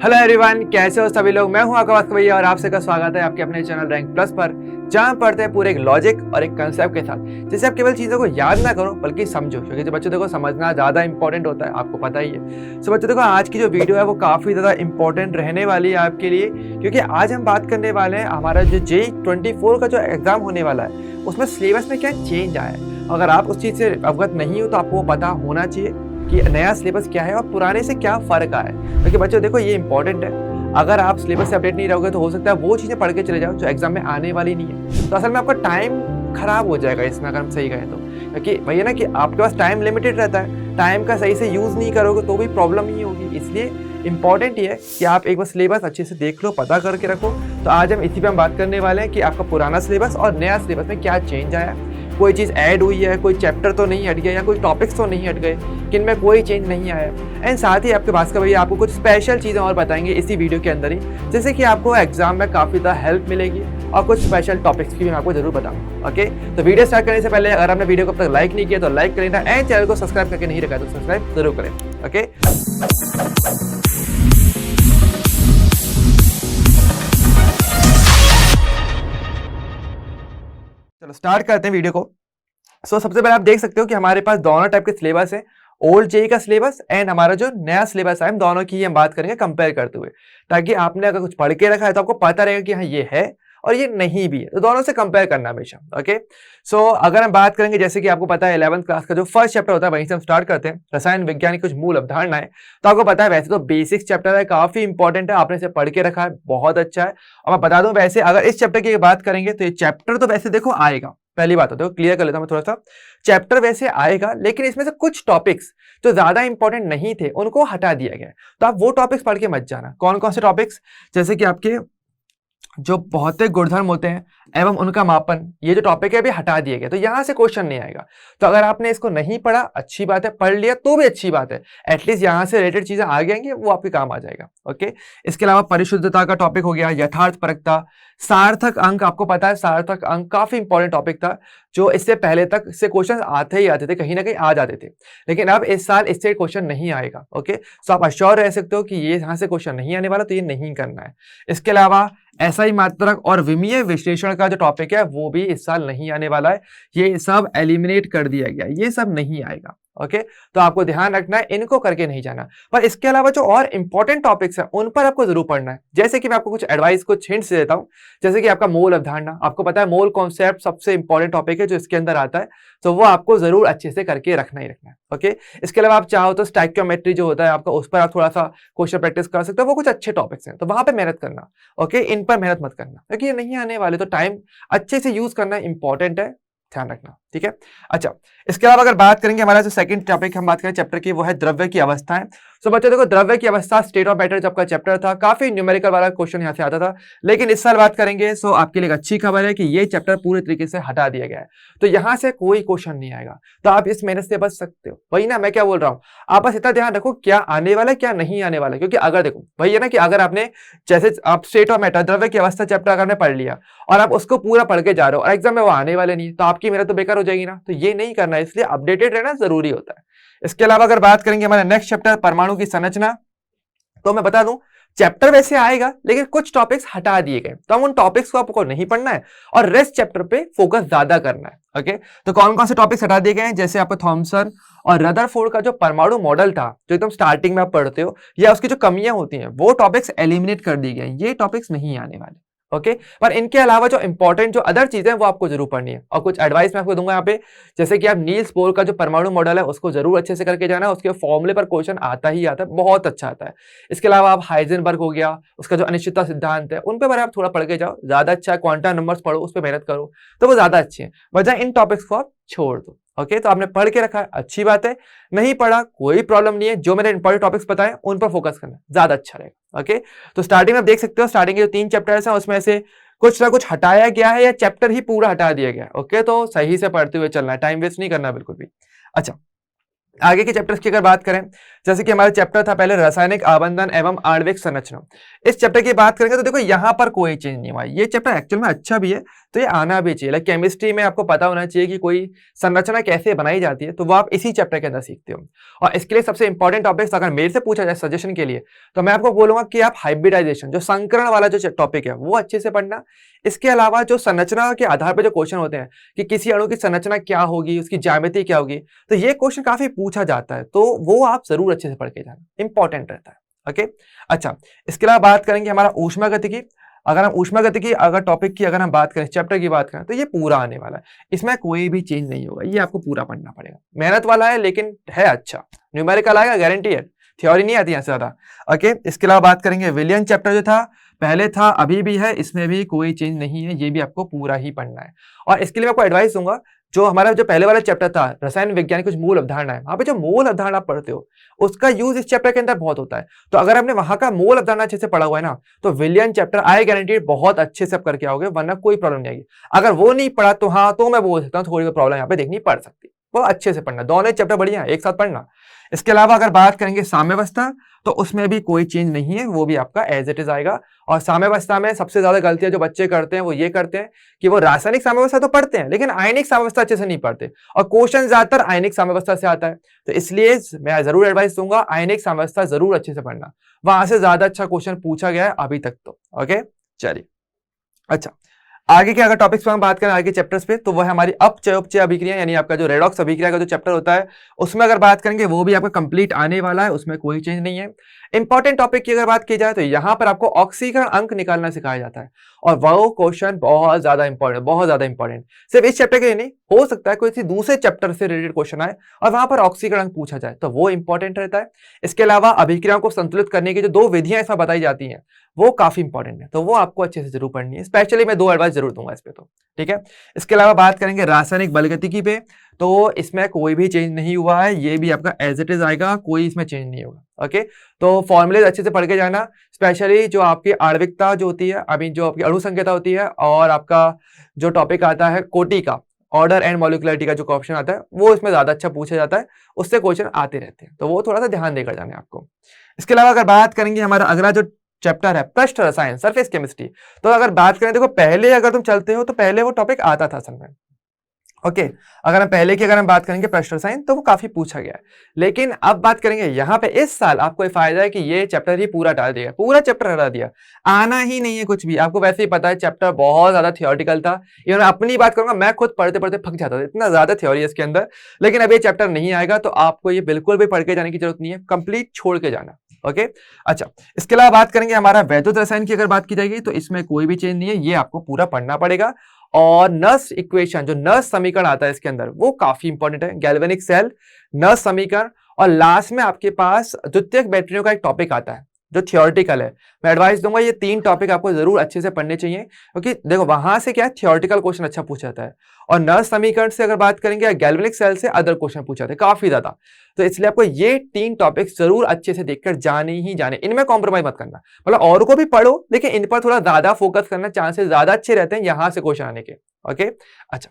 Hello everyone, कैसे हो सभी लोग। मैं हूं आकाश भैया और आप सबका स्वागत है आपके अपने चैनल रैंक प्लस पर, जहां पढ़ते हैं पूरे एक लॉजिक और एक कंसेप्ट के साथ, जिससे आप केवल चीज़ों को याद ना करो बल्कि समझो, क्योंकि जो बच्चों देखो समझना ज़्यादा इंपॉर्टेंट होता है, आपको पता ही है। सो बच्चों देखो, आज की जो वीडियो है वो काफ़ी ज़्यादा इंपॉर्टेंट रहने वाली है आपके लिए, क्योंकि आज हम बात करने वाले हैं हमारा जो JEE 24 का जो एग्जाम होने वाला है उसमें सिलेबस में क्या चेंज आया है। अगर आप उस चीज़ से अवगत नहीं हो तो आपको पता होना चाहिए कि नया सिलेबस क्या है और पुराने से क्या फ़र्क आया है, क्योंकि बच्चों देखो ये इंपॉर्टेंट है। अगर आप सिलेबस से अपडेट नहीं रहोगे तो हो सकता है वो चीज़ें पढ़ के चले जाओ जो एग्जाम में आने वाली नहीं है, तो असल में आपका टाइम खराब हो जाएगा इसमें, अगर हम सही कहें तो। क्योंकि भैया ना कि आपके पास टाइम लिमिटेड रहता है, टाइम का सही से यूज़ नहीं करोगे तो भी प्रॉब्लम ही होगी। इसलिए इंपॉर्टेंट ये है कि आप एक बार सिलेबस अच्छे से देख लो, पता करके रखो। तो आज हम इसी पे हम बात करने वाले हैं कि आपका पुराना सिलेबस और नया सिलेबस में क्या चेंज आया, कोई चीज़ ऐड हुई है, कोई चैप्टर तो नहीं हट गया या कोई टॉपिक्स तो नहीं हट गए, किन में कोई चेंज नहीं आया। एंड साथ ही आपके पास का भैया आपको कुछ स्पेशल चीज़ें और बताएंगे इसी वीडियो के अंदर ही, जैसे कि आपको एग्जाम में काफ़ी ज़्यादा हेल्प मिलेगी और कुछ स्पेशल टॉपिक्स की भी मैं आपको जरूर बताऊंगा। ओके, तो वीडियो स्टार्ट करने से पहले अगर आपने वीडियो को अब तक लाइक नहीं किया तो लाइक करें एंड चैनल को सब्सक्राइब करके नहीं रखा तो सब्सक्राइब जरूर करें। ओके, चलो स्टार्ट करते हैं वीडियो को। सबसे पहले आप देख सकते हो कि हमारे पास दोनों टाइप के सिलेबस है, ओल्ड जेई का सिलेबस एंड हमारा जो नया सिलेबस है, हम दोनों की ही हम बात करेंगे कंपेयर करते हुए, ताकि आपने अगर कुछ पढ़ के रखा है तो आपको पता रहेगा कि हाँ ये है और ये नहीं भी है, तो दोनों से कंपेयर करना हमेशा। ओके, अगर हम बात करेंगे, जैसे कि आपको पता है 11th क्लास का जो फर्स्ट चैप्टर होता है वहीं से हम स्टार्ट करते हैं, रसायन विज्ञान की कुछ मूल अवधारणाएं। तो आपको पता है वैसे तो बेसिक चैप्टर है, काफी इंपॉर्टेंट है, आपने इसे पढ़ के रखा है, बहुत अच्छा है। और मैं बता दूं, वैसे अगर इस चैप्टर की बात करेंगे तो ये चैप्टर तो वैसे देखो आएगा, पहली बात होती है, क्लियर कर लेता हूं मैं थोड़ा सा। चैप्टर वैसे आएगा लेकिन इसमें से कुछ टॉपिक्स जो ज्यादा इंपॉर्टेंट नहीं थे उनको हटा दिया गया, तो आप वो टॉपिक्स पढ़ के मत जाना। कौन कौन से टॉपिक्स, जैसे कि आपके जो भौतिक गुणधर्म होते हैं एवं उनका मापन, ये जो टॉपिक है अभी हटा दिए गए, तो यहां से क्वेश्चन नहीं आएगा। तो अगर आपने इसको नहीं पढ़ा अच्छी बात है, पढ़ लिया तो भी अच्छी बात है, एटलीस्ट यहां से रिलेटेड चीजें आ जाएंगी, वो आपके काम आ जाएगा। ओके, इसके अलावा परिशुद्धता का टॉपिक हो गया, यथार्थ परकता, सार्थक अंक। आपको पता है सार्थक अंक काफी इंपॉर्टेंट टॉपिक था, जो इससे पहले तक से क्वेश्चन आते ही आते थे, कहीं ना कहीं आ जाते थे, लेकिन अब इस साल इससे क्वेश्चन नहीं आएगा। ओके, सो आप अश्योर रह सकते हो कि ये यहां से क्वेश्चन नहीं आने वाला, तो ये नहीं करना है। इसके अलावा SI मात्रक और विमीय विश्लेषण का जो टॉपिक है वो भी इस साल नहीं आने वाला है, ये सब एलिमिनेट कर दिया गया, ये सब नहीं आएगा। ओके, तो आपको ध्यान रखना है, इनको करके नहीं जाना। पर इसके अलावा जो और इंपॉर्टेंट टॉपिक्स हैं उन पर आपको जरूर पढ़ना है, जैसे कि मैं आपको कुछ एडवाइस, कुछ हिंट्स देता हूं। जैसे कि आपका मोल अवधारणा, आपको पता है मोल कॉन्सेप्ट सबसे इंपॉर्टेंट टॉपिक है जो इसके अंदर आता है, तो वो आपको जरूर अच्छे से करके रखना ही रखना है। ओके, इसके अलावा आप चाहो तो स्टैइक्योमेट्री जो होता है आपका, उस पर आप थोड़ा सा क्वेश्चन प्रैक्टिस कर सकते हो, वो कुछ अच्छे टॉपिक्स हैं, तो वहां पे मेहनत करना। ओके, इन पर मेहनत मत करना क्योंकि ये नहीं आने वाले, तो टाइम अच्छे से यूज करना इंपॉर्टेंट है, ध्यान रखना। ठीक है, अच्छा, इसके अलावा अगर बात करेंगे, हमारा जो सेकंड टॉपिक हम बात करें चैप्टर की, वो है द्रव्य की अवस्थाएं। बच्चों देखो, द्रव्य की अवस्था स्टेट ऑफ मैटर जब का चैप्टर था, काफी न्यूमेरिकल वाला क्वेश्चन यहाँ से आता था, लेकिन इस साल बात करेंगे आपके लिए एक अच्छी खबर है कि ये चैप्टर पूरे तरीके से हटा दिया गया है, तो यहां से कोई क्वेश्चन नहीं आएगा, तो आप इस मेहनत से बच सकते हो। वही ना मैं क्या बोल रहा हूँ, आप बस इतना ध्यान रखो क्या आने वाला है क्या नहीं आने वाला है। क्योंकि अगर देखो वही है ना कि अगर आपने, जैसे आप स्टेट ऑफ मैटर द्रव्य की अवस्था चैप्टर अगर आपने पढ़ लिया और आप उसको पूरा पढ़ के जा रहे हो और एग्जाम में वो आने वाले नहीं, तो आपकी मेहनत तो बेकार हो जाएगी ना, तो ये नहीं करना है, इसलिए अपडेटेड रहना जरूरी होता है। इसके अलावा अगर बात करेंगे हमारा नेक्स्ट चैप्टर परमाणु की संरचना, तो मैं बता दूं चैप्टर वैसे आएगा लेकिन कुछ टॉपिक्स हटा दिए गए, तो हम उन टॉपिक्स को आपको नहीं पढ़ना है और रेस्ट चैप्टर पे फोकस ज्यादा करना है। ओके, तो कौन कौन से टॉपिक्स हटा दिए गए हैं, जैसे आपको थॉमसन और रदरफोर्ड का जो परमाणु मॉडल था, जो एकदम स्टार्टिंग में आप पढ़ते हो, या उसकी जो कमियां होती हैं, वो टॉपिक्स एलिमिनेट कर दिए गए, ये टॉपिक्स नहीं आने वाले। ओके, पर इनके अलावा जो इंपॉर्टेंट जो अदर चीजें हैं वो आपको जरूर पढ़नी है, और कुछ एडवाइस मैं आपको दूंगा यहाँ पे, जैसे कि आप नील्स बोर का जो परमाणु मॉडल है उसको जरूर अच्छे से करके जाना, उसके फॉर्मूले पर क्वेश्चन आता ही आता है, बहुत अच्छा आता है। इसके अलावा आप हाइजेनबर्ग हो गया, उसका जो अनिश्चितता सिद्धांत है, उन पर आप थोड़ा पढ़ के जाओ, ज्यादा अच्छा है। क्वांटम नंबर्स पढ़ो, उस पर मेहनत करो, तो वो ज्यादा अच्छे हैं, वजह इन टॉपिक्स को आप छोड़ दो। ओके, तो आपने पढ़ के रखा है, अच्छी बात है, नहीं पढ़ा कोई प्रॉब्लम नहीं है, जो मैंने इंपॉर्टेंट टॉपिक्स बताए उन पर फोकस करना ज्यादा अच्छा रहेगा। ओके, तो स्टार्टिंग में आप देख सकते हो, स्टार्टिंग के जो 3 चैप्टर्स हैं उसमें से कुछ ना कुछ हटाया गया है या चैप्टर ही पूरा हटा दिया गया है। ओके, तो सही से पढ़ते हुए चलना है, टाइम वेस्ट नहीं करना बिल्कुल भी। अच्छा, आगे के चैप्टर्स की अगर बात करें, जैसे कि हमारा चैप्टर था पहले रासायनिक आबंधन एवं आणविक संरचना, इस चैप्टर की बात करेंगे तो देखो यहाँ पर कोई चेंज नहीं हुआ। ये चैप्टर एक्चुअल में अच्छा भी है, तो ये आना भी चाहिए। लाइक केमिस्ट्री में आपको पता होना चाहिए कि कोई संरचना कैसे बनाई जाती है, तो वो आप इसी चैप्टर के अंदर सीखते हो। और इसके लिए सबसे इंपॉर्टेंट टॉपिक्स अगर मेरे से पूछा जाए सजेशन के लिए, तो मैं आपको बोलूंगा कि आप हाइब्रिडाइजेशन, जो संकरण वाला जो टॉपिक है, वो अच्छे से पढ़ना। इसके अलावा जो संरचना के आधार पर जो क्वेश्चन होते हैं कि किसी अणु की संरचना क्या होगी, उसकी ज्यामिति क्या होगी, तो ये क्वेश्चन काफी पूछा जाता है, तो वो आप जरूर अच्छे से पढ़ के जाना, इंपॉर्टेंट रहता है। ओके, अच्छा, इसके अलावा बात करेंगे हमारा ऊष्मागतिकी। अगर हम ऊष्मागतिकी अगर टॉपिक की अगर हम बात करें, चैप्टर की बात करें, तो ये पूरा आने वाला है, इसमें कोई भी चेंज नहीं होगा, ये आपको पूरा पढ़ना पड़ेगा। मेहनत वाला है लेकिन है अच्छा, न्यूमेरिकल आएगा गारंटी है, थ्योरी नहीं आती यहाँ से ज्यादा। ओके, इसके अलावा बात करेंगे विलियन चैप्टर, जो था पहले था अभी भी है, इसमें भी कोई चेंज नहीं है, ये भी आपको पूरा ही पढ़ना है। और इसके लिए मैं आपको एडवाइस दूंगा, जो हमारा जो पहले वाला चैप्टर था रसायन विज्ञान कुछ मूल अवधारणा है, वहां पे जो मूल अवधारणा पढ़ते हो उसका यूज इस चैप्टर के अंदर बहुत होता है। तो अगर आपने वहां का मूल अवधारणा अच्छे से पढ़ा हुआ है ना, तो विलियन चैप्टर आई गारंटी बहुत अच्छे से आप करके आओगे, वरना कोई प्रॉब्लम नहीं आएगी। अगर वो नहीं पढ़ा तो हाँ, तो मैं बोल सकता हूँ थोड़ी प्रॉब्लम यहाँ पे देखनी पड़ सकती है। वो अच्छे से पढ़ना, दोनों चैप्टर बढ़िया एक साथ पढ़ना। इसके अलावा अगर बात करेंगे साम्यावस्था, तो उसमें भी कोई चेंज नहीं है, वो भी आपका एज इट इज आएगा। और साम्यावस्था में सबसे ज्यादा गलतियां जो बच्चे करते हैं वो ये करते हैं कि वो रासायनिक साम्यावस्था तो पढ़ते हैं लेकिन आयनिक साम्यावस्था अच्छे से नहीं पढ़ते, और क्वेश्चन ज्यादातर आयनिक साम्यावस्था से आता है। तो इसलिए मैं जरूर एडवाइस दूंगा आयनिक साम्यावस्था जरूर अच्छे से पढ़ना, वहां से ज्यादा अच्छा क्वेश्चन पूछा गया है अभी तक तो। ओके, चलिए, अच्छा, आगे के अगर टॉपिक्स पे हम बात करें आगे चैप्टर्स पे, तो वो है हमारी अपचय अभिक्रिया, यानी आपका जो रेडॉक्स अभिक्रिया का जो चैप्टर होता है, उसमें अगर बात करेंगे वो भी आपका कंप्लीट आने वाला है, उसमें कोई चेंज नहीं है। इंपॉर्टेंट टॉपिक की अगर बात की जाए तो यहाँ पर आपको ऑक्सीकरण अंक निकालना सिखाया जाता है, और वो क्वेश्चन बहुत ज्यादा इंपॉर्टेंट, बहुत ज्यादा इंपॉर्टेंट, सिर्फ इस चैप्टर के लिए नहीं, हो सकता है कोई दूसरे चैप्टर से रिलेटेड क्वेश्चन आए और वहां पर ऑक्सीकरण अंक पूछा जाए, तो वो इंपॉर्टेंट रहता है। इसके अलावा अभिक्रियाओं को संतुलित करने की जो 2 विधियां इसमें बताई जाती हैं, वो काफी इंपॉर्टेंट है, तो वो आपको अच्छे से जरूर पढ़नी है। स्पेशली मैं 2 एडवाइस जरूर दूंगा इस पे, तो ठीक है। इसके अलावा बात करेंगे रासायनिक बलगतिकी पे, तो इसमें कोई भी चेंज नहीं हुआ है, ये भी आपका एज इट इज आएगा, कोई इसमें चेंज नहीं होगा। ओके, तो फॉर्मूले अच्छे से पढ़ के जाना, स्पेशली जो आपकी आणविकता जो होती है, अभी जो आपकी अणुसंख्यता होती है, और आपका जो टॉपिक आता है कोटि का, ऑर्डर एंड मॉलिक्युलरिटी का जो क्वेश्चन आता है, वो इसमें ज्यादा अच्छा पूछा जाता है, उससे क्वेश्चन आते रहते हैं, तो वो थोड़ा सा ध्यान देकर जाना है आपको। इसके अलावा अगर बात करेंगे हमारा अगला जो चैप्टर है पृष्ठ रसायन, सरफेस केमिस्ट्री, तो अगर बात करें, देखो पहले अगर तुम चलते हो तो पहले वो टॉपिक आता था असल में। ओके, अगर हम पहले की अगर हम बात करेंगे पृष्ठ रसायन, तो वो काफी पूछा गया है। लेकिन अब बात करेंगे यहाँ पे, इस साल आपको फायदा है कि ये चैप्टर ही पूरा डाल दिया, पूरा चैप्टर हटा दिया, आना ही नहीं है कुछ भी। आपको वैसे ही पता है चैप्टर बहुत ज्यादा थियोरिटिकल था, ये मैं अपनी बात करूंगा, मैं खुद पढ़ते पढ़ते थक जाता था, इतना ज्यादा थ्योरी है इसके अंदर। लेकिन अब ये चैप्टर नहीं आएगा, तो आपको ये बिल्कुल भी पढ़ के जाने की जरूरत नहीं है, कंप्लीट छोड़ के जाना। ओके, अच्छा, इसके अलावा बात करेंगे हमारा वैद्युत रसायन की अगर बात की जाएगी, तो इसमें कोई भी चेंज नहीं है, ये आपको पूरा पढ़ना पड़ेगा। और नर्स इक्वेशन, जो नर्स समीकरण आता है इसके अंदर, वो काफी इंपॉर्टेंट है, गैल्वेनिक सेल, नर्स समीकरण, और लास्ट में आपके पास द्वितीयक बैटरियों का एक टॉपिक आता है जो थियोरिटिकल है। मैं एडवाइस दूंगा ये 3 टॉपिक आपको जरूर अच्छे से पढ़ने चाहिए, क्योंकि देखो वहां से क्या है, थियोरिटिकल क्वेश्चन अच्छा पूछा जाता है, और नर्स समीकरण से अगर बात करेंगे, गैल्वेनिक सेल से अदर क्वेश्चन पूछा जाते हैं काफी ज्यादा। तो इसलिए आपको ये 3 टॉपिक्स जरूर अच्छे से देखकर जाने ही जाने, इनमें कॉम्प्रोमाइज मत करना, मतलब और को भी पढ़ो लेकिन इन पर थोड़ा ज्यादा फोकस करना, चांसेस ज्यादा अच्छे रहते हैं यहां से क्वेश्चन आने के। ओके, अच्छा,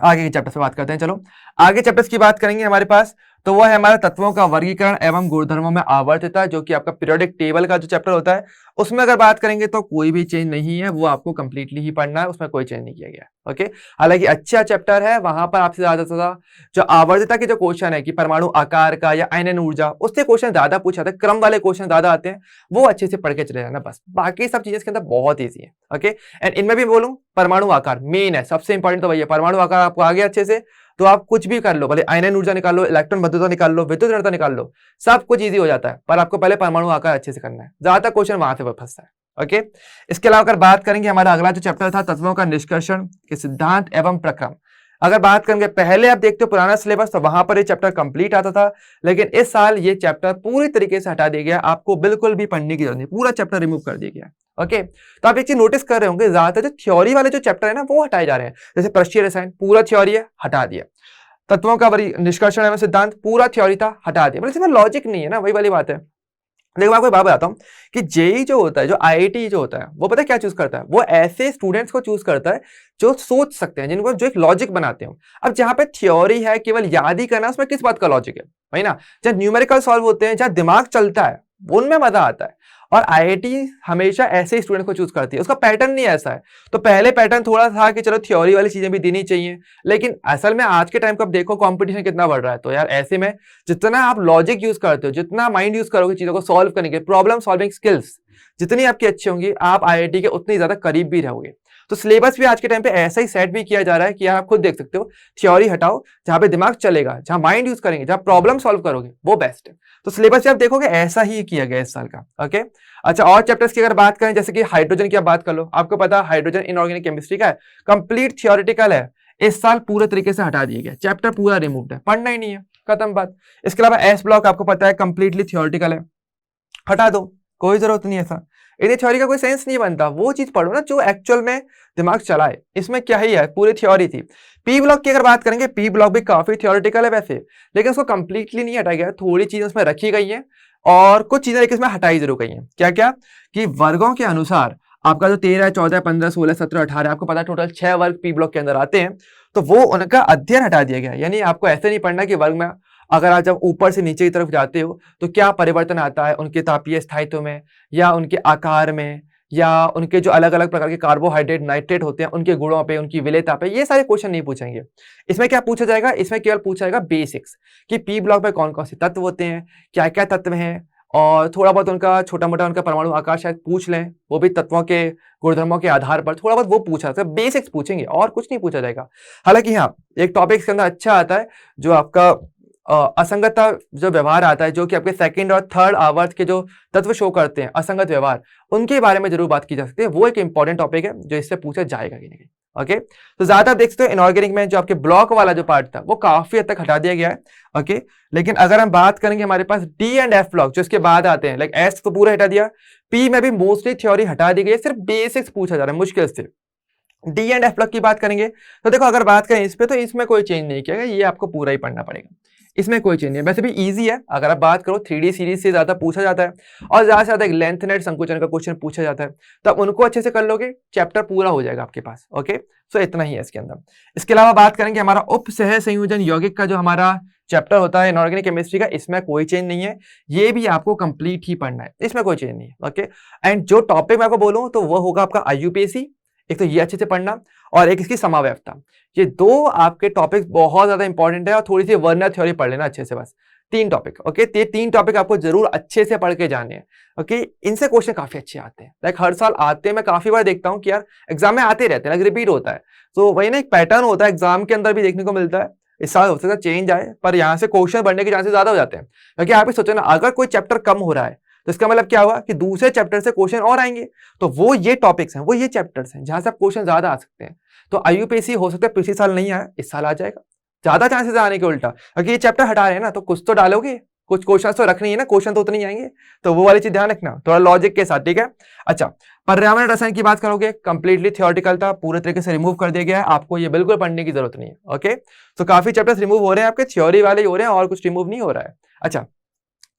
आगे के चैप्टर से बात करते हैं। चलो आगे चैप्टर्स की बात करेंगे हमारे पास, तो वो है हमारा तत्वों का वर्गीकरण एवं गुणधर्मों में आवर्तता, जो कि आपका पीरियोडिक टेबल का जो चैप्टर होता है, उसमें अगर बात करेंगे तो कोई भी चेंज नहीं है, वो आपको कंप्लीटली ही पढ़ना है, उसमें कोई चेंज नहीं किया गया। ओके, हालांकि अच्छा चैप्टर है, वहां पर आपसे ज्यादा जो आवर्तता के जो क्वेश्चन है कि परमाणु आकार का या आयनन ऊर्जा, उससे क्वेश्चन ज्यादा पूछा जाता है, क्रम वाले क्वेश्चन ज्यादा आते हैं, वो अच्छे से पढ़ के चले जाना बस, बाकी सब चीजें इसके अंदर बहुत ईजी है। ओके, एंड इनमें भी बोलूं परमाणु आकार मेन है, सबसे इंपॉर्टेंट तो वही है, परमाणु आकार आपको आ गया अच्छे से, तो आप कुछ भी कर लो, भले आयनन ऊर्जा निकाल लो, इलेक्ट्रॉन भद्रता निकाल लो, विद्युत ऋणता निकाल लो, सब कुछ इजी हो जाता है, पर आपको पहले परमाणु आकार अच्छे से करना है, ज्यादातर क्वेश्चन वहां से फंसता है। ओके, इसके अलावा अगर बात करेंगे हमारा अगला जो चैप्टर था तत्वों का निष्कर्षण के सिद्धांत एवं प्रक्रम, अगर बात करेंगे पहले आप देखते हो पुराना सिलेबस, तो वहां पर ये चैप्टर कंप्लीट आता था, लेकिन इस साल ये चैप्टर पूरी तरीके से हटा दिया गया, आपको बिल्कुल भी पढ़ने की जरूरत नहीं, पूरा चैप्टर रिमूव कर दिया गया। ओके, तो आप एक चीज नोटिस कर रहे होंगे, ज्यादातर जो थ्योरी वाले जो चैप्टर है ना, वो हटाए जा रहे हैं, जैसे पृष्ठीय रसायन पूरा थ्योरी है, हटा दिया, तत्वों का निष्कर्षण एवं सिद्धांत पूरा थ्योरी था, हटा दिया, मतलब इसमें लॉजिक नहीं है ना, वही वाली बात है। देखो मैं आपको एक बात बताता हूँ कि जेई जो होता है, जो आईआईटी जो होता है, वो पता है क्या चूज करता है? वो ऐसे स्टूडेंट्स को चूज करता है जो सोच सकते हैं, जिनको जो एक लॉजिक बनाते हो। अब जहां पे थ्योरी है, केवल याद ही करना, उसमें किस बात का लॉजिक है? वही ना, जहां न्यूमेरिकल सॉल्व होते हैं, जहां दिमाग चलता है, उनमें मजा आता है। और आईआईटी हमेशा ऐसे स्टूडेंट को चूज करती है, उसका पैटर्न नहीं ऐसा है। तो पहले पैटर्न थोड़ा था कि चलो थ्योरी वाली चीजें भी देनी चाहिए, लेकिन असल में आज के टाइम को अब देखो कंपटीशन कितना बढ़ रहा है, तो यार ऐसे में जितना आप लॉजिक यूज करते हो, जितना माइंड यूज करोगे चीजों को सॉल्व करने के, प्रॉब्लम सॉल्विंग स्किल्स जितनी आपकी अच्छी होंगी, आप आईआईटी के उतनी ज्यादा करीब भी रहोगे। तो सिलेबस भी आज के टाइम पे ऐसा ही सेट भी किया जा रहा है कि आप खुद देख सकते हो, थ्योरी हटाओ, जहां पे दिमाग चलेगा, जहां माइंड यूज करेंगे, जहां प्रॉब्लम सॉल्व करोगे, वो बेस्ट है। तो सिलेबस भी आप देखोगे ऐसा ही किया गया इस साल का। ओके, अच्छा, और चैप्टर्स की अगर बात करें, जैसे कि हाइड्रोजन की आप बात कर लो, आपको पता है हाइड्रोजन इनऑर्गेनिक केमिस्ट्री का है, कंप्लीट थियोरेटिकल है, इस साल पूरे तरीके से हटा दिया गया, चैप्टर पूरा रिमूव्ड है, पढ़ना ही नहीं है, खत्म बात। इसके अलावा एस ब्लॉक आपको पता है कंप्लीटली थियोरेटिकल है, हटा दो, कोई जरूरत नहीं ऐसा, इन्हें थ्योरी का कोई सेंस नहीं बनता। वो चीज पढ़ो ना जो एक्चुअल में दिमाग चलाए, इसमें क्या ही है, पूरी थ्योरी थी। पी ब्लॉक की अगर बात करेंगे, पी ब्लॉक भी काफी थियोरेटिकल है वैसे, लेकिन उसको कंप्लीटली नहीं हटाया गया, थोड़ी चीजें उसमें रखी गई हैं और कुछ चीजें लेकिन इसमें हटाई जरूर गई हैं। क्या क्या? कि वर्गों के अनुसार आपका जो 13, 14, 15, 16, 17, 18, आपको पता है टोटल 6 वर्ग पी ब्लॉक के अंदर आते हैं, तो वो उनका अध्ययन हटा दिया गया। यानी आपको ऐसे नहीं पढ़ना कि वर्ग में अगर आप जब ऊपर से नीचे की तरफ जाते हो तो क्या परिवर्तन आता है उनके तापीय स्थायित्व में, या उनके आकार में, या उनके जो अलग अलग प्रकार के कार्बोहाइड्रेट, नाइट्रेट होते हैं, उनके गुणों पे, उनकी विलेयता पे, ये सारे क्वेश्चन नहीं पूछेंगे। इसमें क्या पूछा जाएगा? इसमें केवल पूछा जाएगा बेसिक्स, कि पी ब्लॉक में कौन कौन से तत्व होते हैं, क्या क्या तत्व हैं, और थोड़ा बहुत उनका छोटा मोटा उनका परमाणु आकार शायद पूछ लें, वो भी तत्वों के गुणधर्मों के आधार पर थोड़ा बहुत वो पूछा जाता है, बेसिक्स पूछेंगे और कुछ नहीं पूछा जाएगा। हालांकि हाँ, एक टॉपिक के अंदर अच्छा आता है जो आपका असंगतता जो व्यवहार आता है, जो कि आपके सेकंड और थर्ड आवर्त के जो तत्व शो करते हैं, असंगत व्यवहार, उनके बारे में जरूर बात की जा सकती है। वो एक इंपॉर्टेंट टॉपिक है जो इससे पूछा जाएगा कि नहीं। ओके, तो ज्यादा देख सकते हो इनऑर्गेनिक में जो आपके ब्लॉक वाला जो पार्ट था वो काफी हद तक हटा दिया गया है। ओके, लेकिन अगर हम बात करेंगे हमारे पास डी एंड एफ ब्लॉक जो इसके बाद आते हैं, लाइक एस तो पूरा हटा दिया, पी में भी मोस्टली थ्योरी हटा दी गई है, सिर्फ बेसिक्स पूछा जा रहा है मुश्किल से। डी एंड एफ ब्लॉक की बात करेंगे तो देखो, अगर बात करें इस पे, तो इसमें कोई चेंज नहीं किया गया, ये आपको पूरा ही पढ़ना पड़ेगा, इसमें कोई चेंज नहीं है। वैसे भी इजी है, अगर आप बात करो 3D सीरीज से ज्यादा पूछा जाता है और ज्यादा से ज्यादा एक लेंथ नेट संकुचन का क्वेश्चन पूछा जाता है, तो आप उनको अच्छे से कर लोगे, चैप्टर पूरा हो जाएगा आपके पास। ओके, सो इतना ही है इसके अंदर। इसके अलावा बात करेंगे हमारा उप सह संयोजन यौगिक का जो हमारा चैप्टर होता है इनऑर्गेनिक केमिस्ट्री का, इसमें कोई चेंज नहीं है, ये भी आपको कंप्लीट ही पढ़ना है, इसमें कोई चेंज नहीं है। ओके, एंड जो टॉपिक मैं आपको बोलूं तो वो होगा आपका आईयूपीएसी, एक तो ये अच्छे से पढ़ना, और एक इसकी समाव्यवस्था। ये दो आपके टॉपिक्स बहुत ज्यादा इंपॉर्टेंट है, और थोड़ी सी वर्नर थ्योरी पढ़ लेना अच्छे से, बस 3 टॉपिक। ओके, ये 3 टॉपिक आपको जरूर अच्छे से पढ़ के जाने हैं। ओके, इनसे क्वेश्चन काफी अच्छे आते हैं, लाइक हर साल आते हैं, मैं काफी बार देखता हूँ कि यार एग्जाम में आते रहते हैं, लाइक रिपीट होता है, तो वही ना एक पैटर्न होता है एग्जाम के अंदर भी देखने को मिलता है। इस साल हो सकता है चेंज आए, पर यहाँ से क्वेश्चन बढ़ने के चांसेस ज्यादा हो जाते हैं, क्योंकि आप ही सोचो ना, अगर कोई चैप्टर कम हो रहा है तो इसका मतलब क्या हुआ कि दूसरे चैप्टर से क्वेश्चन और आएंगे, तो वो ये टॉपिक्स हैं, वो ये चैप्टर्स हैं जहां से आप क्वेश्चन ज्यादा आ सकते हैं। तो आईयूपीएसी हो सकता है पिछले साल नहीं आया, इस साल आ जाएगा, ज्यादा चांसेस आने के उल्टा, क्योंकि ये चैप्टर हटा रहे हैं ना, तो कुछ तो डालोगे, कुछ क्वेश्चन तो रखनी है ना, क्वेश्चन तो उतने ही आएंगे, तो वो वाली चीज ध्यान रखना थोड़ा लॉजिक के साथ, ठीक है। अच्छा, पर्यावरण रसायन की बात करोगे, कंप्लीटली थियोरेटिकल था, पूरे तरीके से रिमूव कर दिया गया है, आपको ये बिल्कुल पढ़ने की जरूरत नहीं है। ओके, तो काफी चैप्टर्स रिमूव हो रहे हैं आपके, थ्योरी वाले ही हो रहे हैं, और कुछ रिमूव नहीं हो रहा है। अच्छा,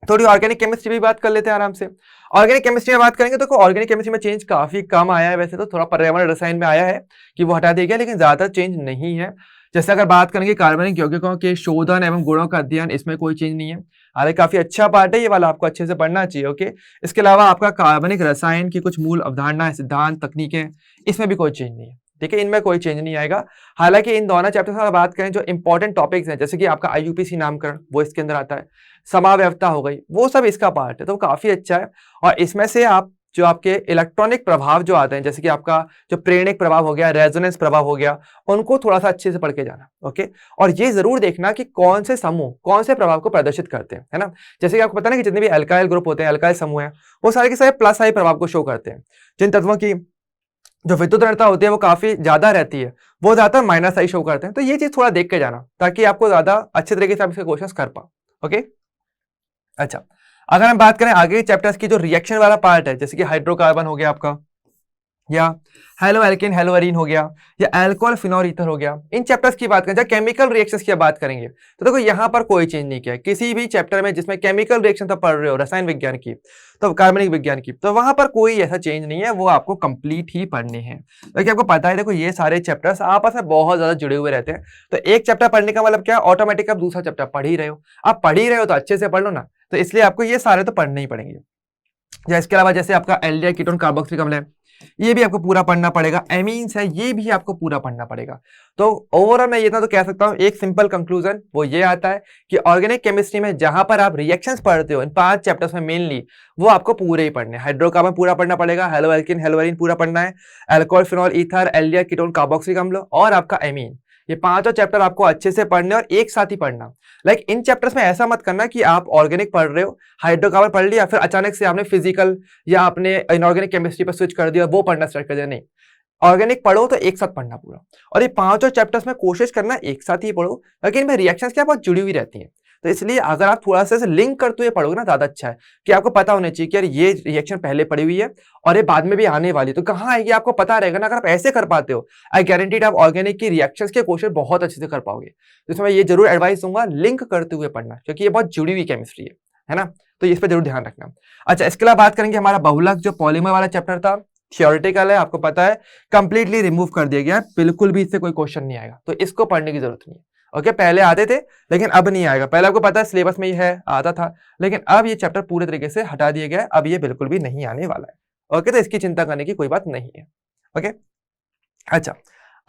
थोड़ी ऑर्गेनिक केमिस्ट्री भी बात कर लेते हैं आराम से। ऑर्गेनिक केमिस्ट्री में बात करेंगे तो ऑर्गेनिक केमिस्ट्री में चेंज काफी कम आया है, वैसे तो थोड़ा पर्यावरण रसायन में आया है कि वो हटा दिया गया, लेकिन ज्यादा चेंज नहीं है। जैसे अगर बात करेंगे कार्बनिक यौगिकों के शोधन एवं गुणों का अध्ययन, इसमें कोई चेंज नहीं है, हालांकि काफी अच्छा पार्ट है ये वाला, आपको अच्छे से पढ़ना चाहिए। ओके, इसके अलावा आपका कार्बनिक रसायन की कुछ मूल अवधारणा, सिद्धांत, तकनीकें, इसमें भी कोई चेंज नहीं है, ठीक है, इनमें कोई चेंज नहीं आएगा। हालांकि इन दोनों चैप्टर से बात करें, जो इंपॉर्टेंट टॉपिक्स हैं, जैसे कि आपका आईयूपीएसी नामकरण, वो इसके अंदर आता है, समाव्यवस्था हो गई, वो सब इसका पार्ट है, तो काफी अच्छा है। और इसमें से आप जो आपके इलेक्ट्रॉनिक प्रभाव जो आते हैं, जैसे कि आपका जो प्रेरणिक प्रभाव हो गया, रेजोनेंस प्रभाव हो गया, उनको थोड़ा सा अच्छे से पढ़ के जाना। ओके, और ये जरूर देखना कि कौन से समूह कौन से प्रभाव को प्रदर्शित करते हैं, है ना। जैसे कि आपको पता है कि जितने भी अल्काइल ग्रुप होते हैं, अल्काइल समूह है, वो सारे के सारे प्लस आई प्रभाव को शो करते हैं। जिन तत्वों की जो विद्युत ऋणता होती है वो काफी ज्यादा रहती है, वो ज्यादातर माइनस आई शो करते हैं। तो ये चीज थोड़ा देख के जाना, ताकि आपको ज्यादा अच्छे तरीके से आप इसके क्वेश्चंस कर पाओ। ओके, अच्छा, अगर हम बात करें आगे चैप्टर्स की, जो रिएक्शन वाला पार्ट है, जैसे कि हाइड्रोकार्बन हो गया आपका, या हेलो एल्केन हेलो एरीन हो गया, या अल्कोहल फिनॉल ईथर हो गया। इन चैप्टर्स की बात करें, जब केमिकल रिएक्शंस की बात करेंगे तो देखो यहाँ पर कोई चेंज नहीं किया है। किसी भी चैप्टर में जिसमें केमिकल रिएक्शन आप पढ़ रहे हो, रसायन विज्ञान की, तो कार्बनिक विज्ञान की, तो वहां पर कोई ऐसा चेंज नहीं है, वो आपको कंप्लीट ही पढ़ने हैं। क्योंकि आपको पता है देखो ये सारे चैप्टर्स आपस में बहुत ज्यादा जुड़े हुए रहते हैं। तो एक चैप्टर पढ़ने का मतलब क्या, ऑटोमेटिक आप दूसरा चैप्टर पढ़ ही रहे हो। आप पढ़ ही रहे हो तो अच्छे से पढ़ लो ना, तो इसलिए आपको ये सारे तो पढ़ने ही पड़ेंगे। या इसके अलावा जैसे आपका एल्डिहाइड कीटोन कार्बोक्सिलिक अम्ल है, ये भी आपको पूरा पढ़ना पड़ेगा। एमीन्स है, ये भी आपको पूरा पढ़ना पड़ेगा। तो ओवरऑल मैं ये तो कह सकता हूँ, एक सिंपल कंक्लूजन वो ये आता है कि ऑर्गेनिक केमिस्ट्री में जहां पर आप रिएक्शंस पढ़ते हो इन 5 चैप्टर्स में मेनली, वो आपको पूरे ही पढ़ने हैं। हाइड्रोकार्बन पूरा पढ़ना पड़ेगा, हेलो एल्केन हेलो एरीन पूरा पढ़ना है, alcohol phenol ether, aldehyde ketone carboxylic अम्ल और आपका एमीन, ये 5 चैप्टर आपको अच्छे से पढ़ने और एक साथ ही पढ़ना। लाइक इन चैप्टर्स में ऐसा मत करना कि आप ऑर्गेनिक पढ़ रहे हो, हाइड्रोकार्बन पढ़ लिया, फिर अचानक से आपने फिजिकल या आपने इनऑर्गेनिक केमिस्ट्री पर स्विच कर दिया, वो पढ़ना स्टार्ट कर दिया। नहीं, ऑर्गेनिक पढ़ो तो एक साथ पढ़ना पूरा, और ये 5 चैप्टर्स में कोशिश करना एक साथ ही पढ़ो, लेकिन इनमें रिएक्शंस क्या बहुत जुड़ी हुई रहती हैं। तो इसलिए अगर आप थोड़ा सा लिंक करते हुए पढ़ोगे ना, ज्यादा अच्छा है। कि आपको पता होना चाहिए कि यार ये रिएक्शन पहले पड़ी हुई है और ये बाद में भी आने वाली, तो कहाँ आएगी आपको पता रहेगा ना। अगर आप ऐसे कर पाते हो, आई गारंटीड आप ऑर्गेनिक की रिएक्शंस के क्वेश्चन बहुत अच्छे से कर पाओगे। तो इसमें ये जरूर एडवाइस दूंगा, लिंक करते हुए पढ़ना, क्योंकि ये बहुत जुड़ी हुई केमिस्ट्री है ना। तो इस पर जरूर ध्यान रखना। अच्छा, इसके अलावा बात करेंगे हमारा बहुलक जो पॉलीमर वाला चैप्टर था, थियोरेटिकल है, आपको पता है कंप्लीटली रिमूव कर दिया गया है, बिल्कुल भी इससे कोई क्वेश्चन नहीं आएगा, तो इसको पढ़ने की जरूरत नहीं है। ओके, पहले आते थे लेकिन अब नहीं आएगा। पहले आपको पता है सिलेबस में ही है, आता था, लेकिन अब ये चैप्टर पूरे तरीके से हटा दिया गया है, अब ये बिल्कुल भी नहीं आने वाला है। ओके, तो इसकी चिंता करने की कोई बात नहीं है। ओके, अच्छा,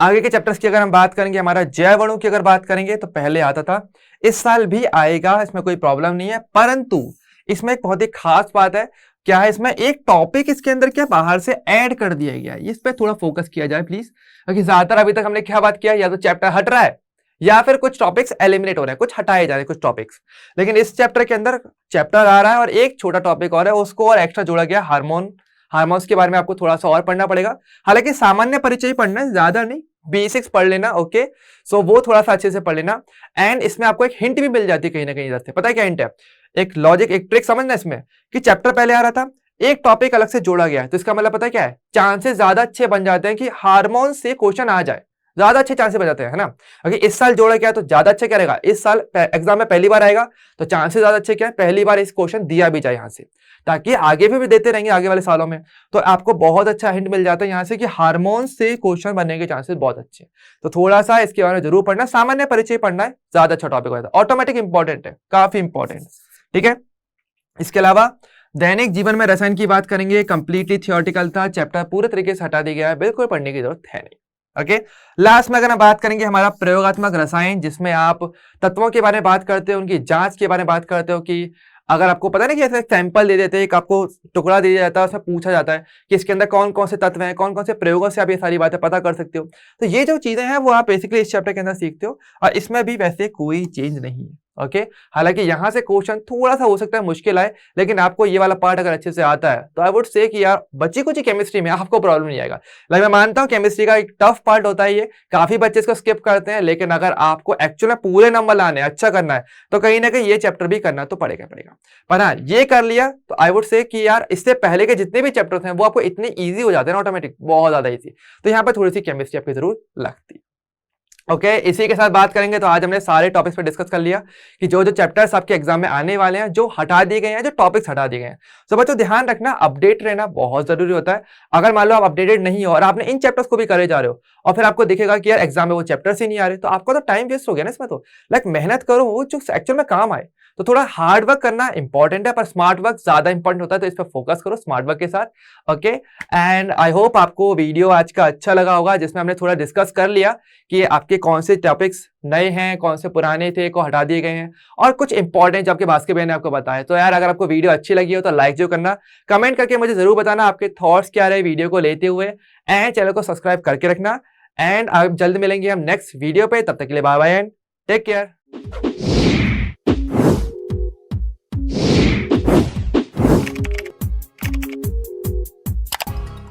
आगे के चैप्टर्स की अगर हम बात करेंगे, हमारा जैव अणु की अगर बात करेंगे तो पहले आता था, इस साल भी आएगा, इसमें कोई प्रॉब्लम नहीं है। परंतु इसमें एक बहुत ही खास बात है, क्या है, इसमें एक टॉपिक इसके अंदर क्या बाहर से ऐड कर दिया गया है। इस पे थोड़ा फोकस किया जाए प्लीज, क्योंकि ज्यादातर अभी तक हमने क्या बात किया, या तो चैप्टर हट रहा है या फिर कुछ टॉपिक्स एलिमिनेट हो रहे हैं, कुछ हटाए जा रहे हैं कुछ टॉपिक्स। लेकिन इस चैप्टर के अंदर चैप्टर आ रहा है और एक छोटा टॉपिक और है, उसको और एक्स्ट्रा जोड़ा गया, हार्मोन्स के बारे में आपको थोड़ा सा और पढ़ना पड़ेगा। हालांकि सामान्य परिचय पढ़ना है, ज्यादा नहीं, बेसिक्स पढ़ लेना। ओके, सो वो थोड़ा सा अच्छे से पढ़ लेना। एंड इसमें आपको एक हिंट भी मिल जाती है कहीं ना कहीं इधर से। पता है क्या हिंट है, एक लॉजिक, एक ट्रिक समझना इसमें, कि चैप्टर पहले आ रहा था, एक टॉपिक अलग से जोड़ा गया है, तो इसका मतलब पता है क्या है, चांसेस ज्यादा अच्छे बन जाते हैं कि हार्मोन से क्वेश्चन आ जाए, ज्यादा अच्छे चांसेस बन जाते हैं, है ना। अगर इस साल जोड़ा गया तो ज्यादा अच्छा क्या रहेगा, इस साल एग्जाम में पहली बार आएगा तो चांसेस ज्यादा अच्छे क्या है, पहली बार इस क्वेश्चन दिया भी जाए यहाँ से, ताकि आगे भी देते रहेंगे आगे वाले सालों में। तो आपको बहुत अच्छा हिंट मिल जाता है यहाँ से कि हार्मोन से क्वेश्चन बनने के चांसेस बहुत अच्छे। तो थोड़ा सा इसके बारे में जरूर पढ़ना, सामान्य परिचय पढ़ना है, ज्यादा अच्छा टॉपिक होता है। ऑटोमेटिक इंपॉर्टेंट है, काफी इंपॉर्टेंट, ठीक है। इसके अलावा दैनिक जीवन में रसायन की बात करेंगे, कंप्लीटली थियोरेटिकल था, चैप्टर पूरे तरीके से हटा दिया गया है, बिल्कुल पढ़ने की जरूरत है नहीं। ओके, लास्ट में अगर हम बात करेंगे हमारा प्रयोगात्मक रसायन, जिसमें आप तत्वों के बारे में बात करते हो, उनकी जांच के बारे में बात करते हो, कि अगर आपको पता नहीं कि ऐसे सैंपल दे देते हैं, एक आपको टुकड़ा दिया जाता है, उसमें पूछा जाता है कि इसके अंदर कौन कौन से तत्व हैं, कौन कौन से प्रयोगों से आप ये सारी बातें पता कर सकते हो। तो ये जो चीजें हैं वो आप बेसिकली इस चैप्टर के अंदर सीखते हो, और इसमें भी वैसे कोई चेंज नहीं है। ओके, हालांकि यहां से क्वेश्चन थोड़ा सा हो सकता है मुश्किल आए, लेकिन आपको ये वाला पार्ट अगर अच्छे से आता है तो आई वुड से कि यार बच्ची कुछ केमिस्ट्री में आपको प्रॉब्लम नहीं आएगा। लाइक मैं मानता हूँ केमिस्ट्री का एक टफ पार्ट होता है ये, काफी बच्चे इसको स्किप करते हैं, लेकिन अगर आपको एक्चुअल में पूरे नंबर लाने, अच्छा करना है, तो कहीं ना कहीं ये चैप्टर भी करना तो पड़ेगा। पर हाँ, ये कर लिया तो आई वुड से कि यार इससे पहले के जितने भी चैप्टर्स हैं वो आपको इतने ईजी हो जाते हैं ना, ऑटोमेटिक बहुत ज्यादा ईजी। तो यहाँ पर थोड़ी सी केमिस्ट्री आपकी जरूर लगती है। ओके, इसी के साथ बात करेंगे तो आज हमने सारे टॉपिक्स पे डिस्कस कर लिया कि जो जो चैप्टर्स आपके एग्जाम में आने वाले हैं, जो हटा दिए गए हैं, जो टॉपिक्स हटा दिए गए हैं। तो बच्चों ध्यान रखना, अपडेट रहना बहुत जरूरी होता है। अगर मान लो आप अपडेटेड नहीं हो और आपने इन चैप्टर्स को भी करे जा रहे हो और फिर आपको दिखेगा कि यार एग्जाम में वो चैप्टर्स ही नहीं आ रहे, तो आपका तो टाइम वेस्ट हो गया ना इसमें। तो लाइक मेहनत करो वो जो एक्चुअल में काम आए। तो थोड़ा हार्ड वर्क करना इंपॉर्टेंट है, पर स्मार्ट वर्क ज्यादा इंपॉर्टेंट होता है, तो इस पर फोकस करो स्मार्ट वर्क के साथ। ओके, एंड आई होप आपको वीडियो आज का अच्छा लगा होगा, जिसमें हमने थोड़ा डिस्कस कर लिया कि आपके कौन से टॉपिक्स नए हैं, कौन से पुराने थे को हटा दिए गए हैं, और कुछ इंपॉर्टेंट जो आपके भास्कर भैया ने आपको बताया। तो यार अगर आपको वीडियो अच्छी लगी हो तो लाइक जो करना, कमेंट करके मुझे जरूर बताना आपके थॉट्स क्या रहे वीडियो को लेते हुए, एंड चैनल को सब्सक्राइब करके रखना। एंड आप जल्द मिलेंगे हम नेक्स्ट वीडियो पे, तब तक के लिए bye bye and take care.